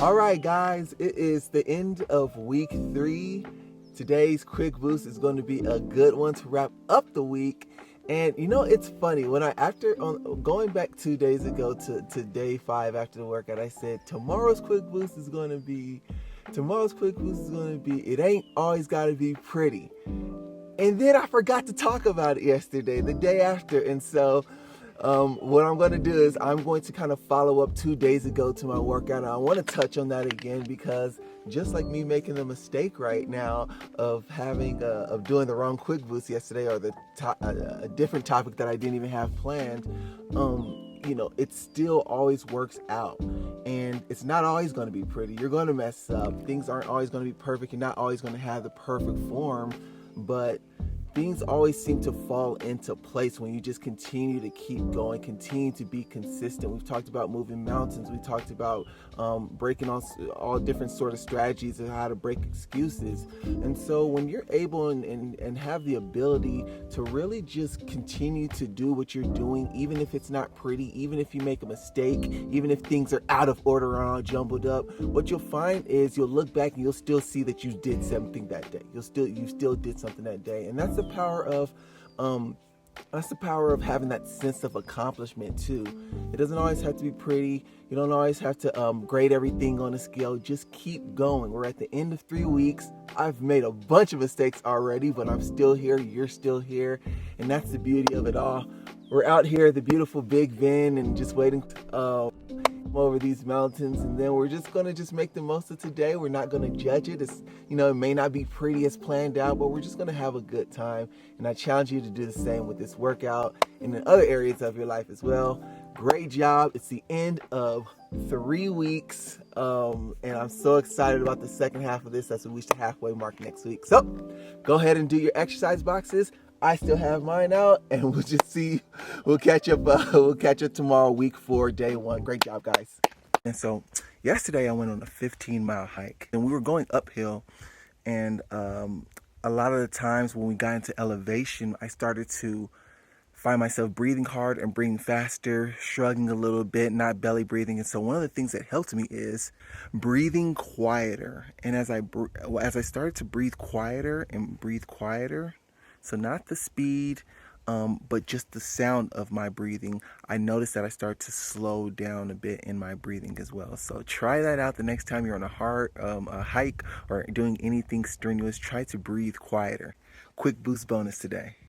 All right, guys, it is the end of week 3. Today's quick boost is going to be a good one to wrap up the week. And you know, it's funny when after going back 2 days ago to day 5 after the workout, I said tomorrow's quick boost is going to be, it ain't always got to be pretty. And then I forgot to talk about it yesterday, the day after. And so what I'm going to do is I'm going to kind of follow up 2 days ago to my workout. And I want to touch on that again because just like me making the mistake right now of doing the wrong quick boost yesterday, or a different topic that I didn't even have planned, it still always works out. And it's not always going to be pretty. You're going to mess up. Things aren't always going to be perfect. You're not always going to have the perfect form, but things always seem to fall into place when you just continue to keep going, continue to be consistent. We've talked about moving mountains. We talked about breaking all different sort of strategies of how to break excuses. And so when you're able and have the ability to really just continue to do what you're doing, even if it's not pretty, even if you make a mistake, even if things are out of order or all jumbled up, what you'll find is you'll look back and you'll still see that you did something that day. You still did something that day. And that's the power of having that sense of accomplishment too. It doesn't always have to be pretty. You don't always have to grade everything on a scale. Just keep going. We're at the end of 3 weeks. I've made a bunch of mistakes already, but I'm still here. You're still here, and that's the beauty of it all. We're out here at the beautiful Big Bend and just waiting over these mountains, and then we're just gonna make the most of today. We're not gonna judge it. It may not be pretty as planned out, but we're just gonna have a good time. And I challenge you to do the same with this workout and in other areas of your life as well. Great job. It's the end of 3 weeks, and I'm so excited about the second half of this as we reach the halfway mark next week. So go ahead and do your exercise boxes. I still have mine out, and we'll just see. We'll catch up. We'll catch up tomorrow, week 4, day 1. Great job, guys. And so yesterday I went on a 15-mile hike, and we were going uphill. And a lot of the times when we got into elevation, I started to find myself breathing hard and breathing faster, shrugging a little bit, not belly breathing. And so one of the things that helped me is breathing quieter. And as I started to breathe quieter, so not the speed, but just the sound of my breathing, I noticed that I start to slow down a bit in my breathing as well. So try that out the next time you're on a hike or doing anything strenuous. Try to breathe quieter. Quick boost bonus today.